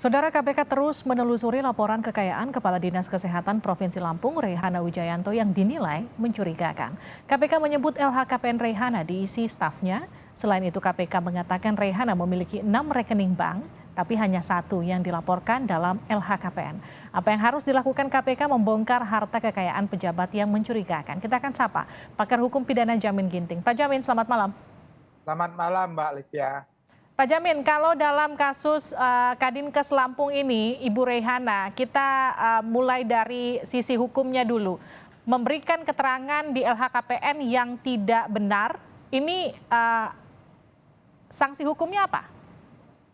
Saudara KPK terus menelusuri laporan kekayaan Kepala Dinas Kesehatan Provinsi Lampung, Rehana Wijayanto yang dinilai mencurigakan. KPK menyebut LHKPN Rehana diisi stafnya. Selain itu KPK mengatakan Rehana memiliki 6 rekening bank, tapi hanya satu yang dilaporkan dalam LHKPN. Apa yang harus dilakukan KPK membongkar harta kekayaan pejabat yang mencurigakan? Kita akan sapa pakar hukum pidana Jamin Ginting. Pak Jamin, selamat malam. Selamat malam Mbak Livia. Pak Jamin, kalau dalam kasus Kadinkes Lampung ini, Ibu Rehana, kita mulai dari sisi hukumnya dulu. Memberikan keterangan di LHKPN yang tidak benar, ini sanksi hukumnya apa?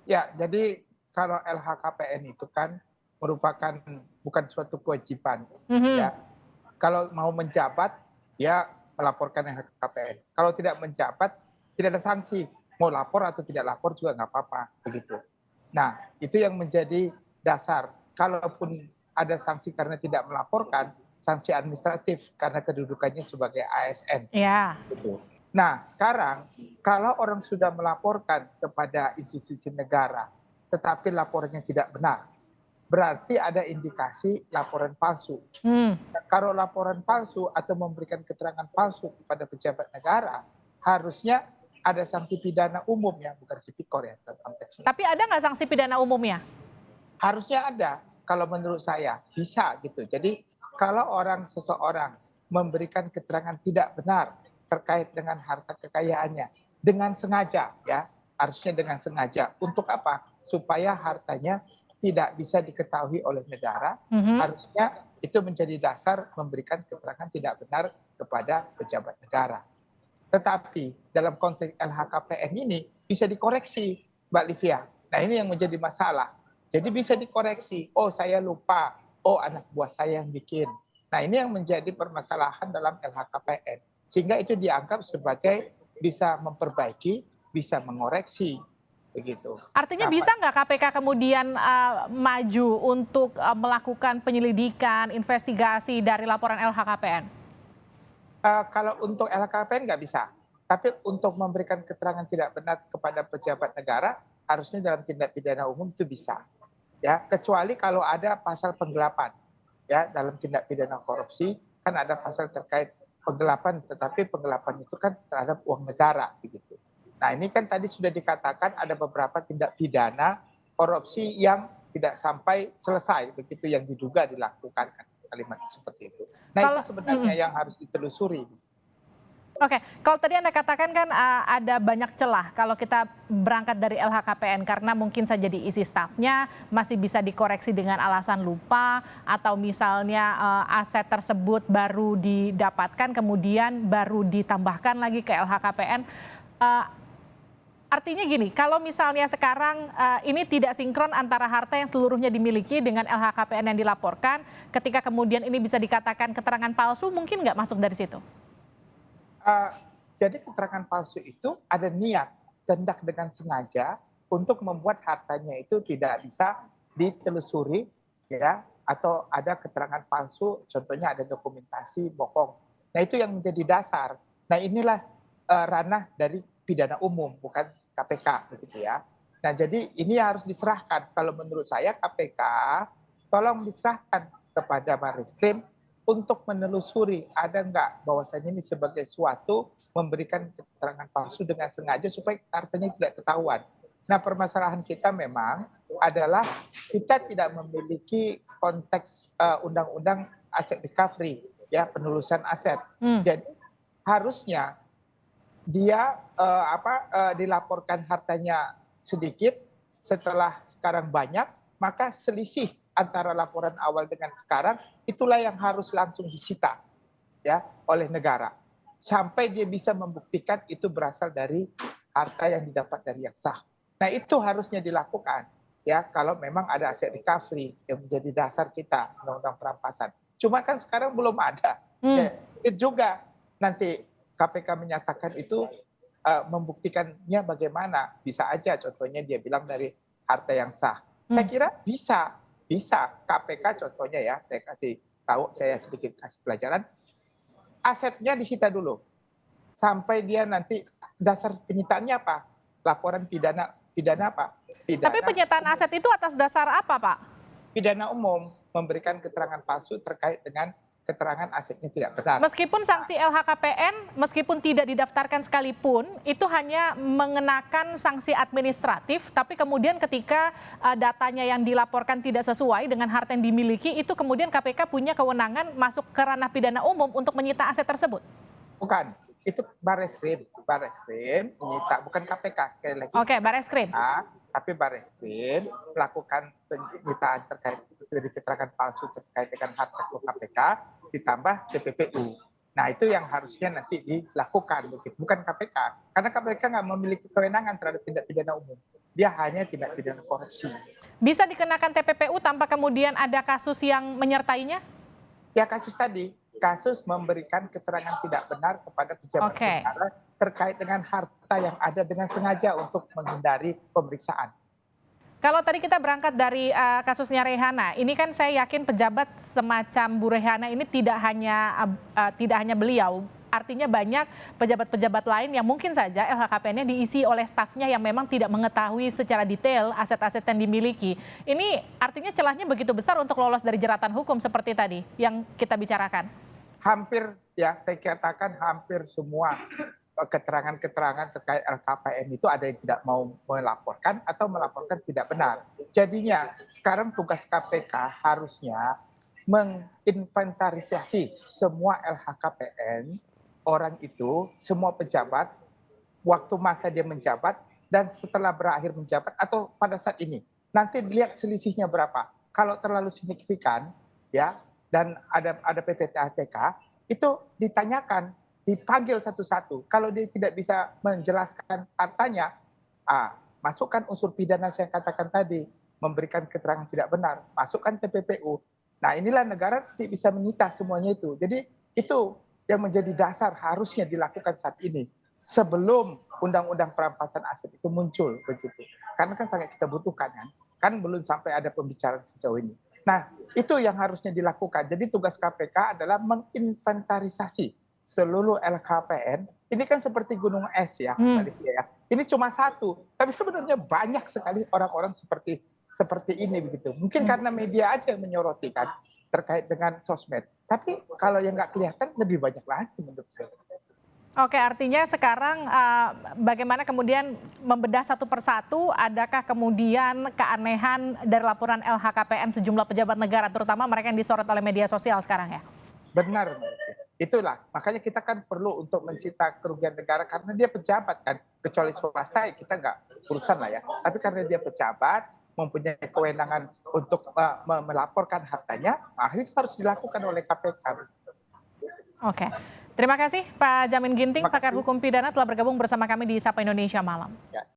Ya, jadi kalau LHKPN itu kan merupakan bukan suatu kewajiban. Ya, kalau mau menjabat, ya melaporkan LHKPN. Kalau tidak menjabat, tidak ada sanksi. Mau lapor atau tidak lapor juga nggak apa-apa, begitu. Nah, itu yang menjadi dasar. Kalaupun ada sanksi karena tidak melaporkan, sanksi administratif karena kedudukannya sebagai ASN. Ya. Gitu. Nah, sekarang kalau orang sudah melaporkan kepada institusi negara, tetapi laporannya tidak benar, berarti ada indikasi laporan palsu. Nah, kalau laporan palsu atau memberikan keterangan palsu kepada pejabat negara, harusnya ada sanksi pidana umum ya, bukan tipikor ya dalam konteksnya. Tapi ada nggak sanksi pidana umumnya? Harusnya ada, kalau menurut saya bisa gitu. Jadi kalau seseorang memberikan keterangan tidak benar terkait dengan harta kekayaannya dengan sengaja ya, harusnya dengan sengaja. Untuk apa? Supaya hartanya tidak bisa diketahui oleh negara, harusnya itu menjadi dasar memberikan keterangan tidak benar kepada pejabat negara. Tetapi dalam konteks LHKPN ini bisa dikoreksi, Mbak Livia. Nah, ini yang menjadi masalah. Jadi bisa dikoreksi, oh saya lupa, oh anak buah saya yang bikin. Nah, ini yang menjadi permasalahan dalam LHKPN. Sehingga itu dianggap sebagai bisa memperbaiki, bisa mengoreksi, begitu. Artinya Nah, bisa nggak KPK kemudian maju untuk melakukan penyelidikan, investigasi dari laporan LHKPN? Kalau untuk LHKPN nggak bisa. Tapi untuk memberikan keterangan tidak benar kepada pejabat negara, harusnya dalam tindak pidana umum itu bisa. Ya, kecuali kalau ada pasal penggelapan. Ya, dalam tindak pidana korupsi kan ada pasal terkait penggelapan, tetapi penggelapan itu kan terhadap uang negara begitu. Nah, ini kan tadi sudah dikatakan ada beberapa tindak pidana korupsi yang tidak sampai selesai begitu yang diduga dilakukan kan, kalimat seperti itu. Nah, itu Kalau sebenarnya yang harus ditelusuri. Oke, kalau tadi Anda katakan kan ada banyak celah kalau kita berangkat dari LHKPN karena mungkin saja diisi stafnya masih bisa dikoreksi dengan alasan lupa atau misalnya aset tersebut baru didapatkan kemudian baru ditambahkan lagi ke LHKPN. Eh, Artinya gini, kalau misalnya sekarang ini tidak sinkron antara harta yang seluruhnya dimiliki dengan LHKPN yang dilaporkan, ketika kemudian ini bisa dikatakan keterangan palsu, mungkin nggak masuk dari situ? Uh, jadi keterangan palsu itu ada niat, kehendak dengan sengaja untuk membuat hartanya itu tidak bisa ditelusuri, ya, atau ada keterangan palsu, contohnya ada dokumentasi bohong. Nah, itu yang menjadi dasar. Nah, inilah ranah dari pidana umum, bukan KPK, begitu ya. Nah, jadi ini harus diserahkan. Kalau menurut saya KPK, tolong diserahkan kepada Barreskrim untuk menelusuri ada nggak bahwasanya ini sebagai suatu memberikan keterangan palsu dengan sengaja supaya hartanya tidak ketahuan. Nah, permasalahan kita memang adalah kita tidak memiliki konteks undang-undang aset recovery, ya, penelusuran aset. Jadi harusnya dia dilaporkan hartanya sedikit, setelah sekarang banyak, maka selisih antara laporan awal dengan sekarang itulah yang harus langsung disita ya oleh negara sampai dia bisa membuktikan itu berasal dari harta yang didapat dari yang sah. Nah, itu harusnya dilakukan ya kalau memang ada aset recovery yang menjadi dasar kita undang-undang perampasan. Cuma kan sekarang belum ada. Ya, itu juga nanti KPK menyatakan itu membuktikannya bagaimana? Bisa aja contohnya dia bilang dari harta yang sah. Saya kira bisa KPK contohnya ya, saya kasih tahu, saya sedikit kasih pelajaran, asetnya disita dulu sampai dia nanti dasar penyitaannya apa? Laporan pidana apa? Tapi penyitaan aset itu atas dasar apa, Pak? Pidana umum, memberikan keterangan palsu terkait dengan keterangan asetnya tidak benar. Meskipun sanksi LHKPN, meskipun tidak didaftarkan sekalipun, itu hanya mengenakan sanksi administratif, tapi kemudian ketika datanya yang dilaporkan tidak sesuai dengan harta yang dimiliki, itu kemudian KPK punya kewenangan masuk ke ranah pidana umum untuk menyita aset tersebut? Bukan, itu Bareskrim menyita, bukan KPK sekali lagi. Oke, Bareskrim. Tapi Bareskrim melakukan penyitaan terkait dari keterangan palsu terkait dengan harta KPK ditambah TPPU. Nah itu yang harusnya nanti dilakukan, bukan KPK. Karena KPK nggak memiliki kewenangan terhadap tindak pidana umum. Dia hanya tindak pidana korupsi. Bisa dikenakan TPPU tanpa kemudian ada kasus yang menyertainya? Ya kasus tadi, kasus memberikan keterangan tidak benar kepada pejabat negara terkait dengan harta yang ada dengan sengaja untuk menghindari pemeriksaan. Kalau tadi kita berangkat dari kasusnya Rehana, ini kan saya yakin pejabat semacam Bu Rehana ini tidak hanya beliau, artinya banyak pejabat-pejabat lain yang mungkin saja LHKPN-nya diisi oleh stafnya yang memang tidak mengetahui secara detail aset-aset yang dimiliki. Ini artinya celahnya begitu besar untuk lolos dari jeratan hukum seperti tadi yang kita bicarakan. Hampir ya, saya katakan hampir semua keterangan-keterangan terkait LHKPN itu ada yang tidak mau melaporkan atau melaporkan tidak benar. Jadinya sekarang tugas KPK harusnya menginventarisasi semua LHKPN orang itu, semua pejabat, waktu masa dia menjabat dan setelah berakhir menjabat atau pada saat ini. Nanti lihat selisihnya berapa. Kalau terlalu signifikan ya dan ada PPT-ATK itu ditanyakan, dipanggil satu-satu. Kalau dia tidak bisa menjelaskan hartanya, masukkan unsur pidana saya katakan tadi, memberikan keterangan tidak benar, masukkan TPPU. Nah inilah negara tidak bisa menyita semuanya itu. Jadi itu yang menjadi dasar harusnya dilakukan saat ini. Sebelum undang-undang perampasan aset itu muncul begitu. Karena kan sangat kita butuhkan kan. Kan belum sampai ada pembicaraan sejauh ini. Nah itu yang harusnya dilakukan. Jadi tugas KPK adalah menginventarisasi seluruh LHKPN, ini kan seperti gunung es ya, Mbak Livia ya. Ini cuma satu, tapi sebenarnya banyak sekali orang-orang seperti ini begitu. Mungkin karena media aja yang menyoroti kan terkait dengan sosmed. Tapi kalau yang nggak kelihatan lebih banyak lagi menurut saya. Oke, artinya sekarang bagaimana kemudian membedah satu persatu, adakah kemudian keanehan dari laporan LHKPN sejumlah pejabat negara, terutama mereka yang disorot oleh media sosial sekarang ya? Benar, itulah makanya kita kan perlu untuk mencita kerugian negara karena dia pejabat kan, kecuali swasta kita nggak urusan lah ya, tapi karena dia pejabat mempunyai kewenangan untuk melaporkan hartanya, itu harus dilakukan oleh KPK. Oke, terima kasih Pak Jamin Ginting, pakar hukum pidana telah bergabung bersama kami di Sapa Indonesia Malam. Ya.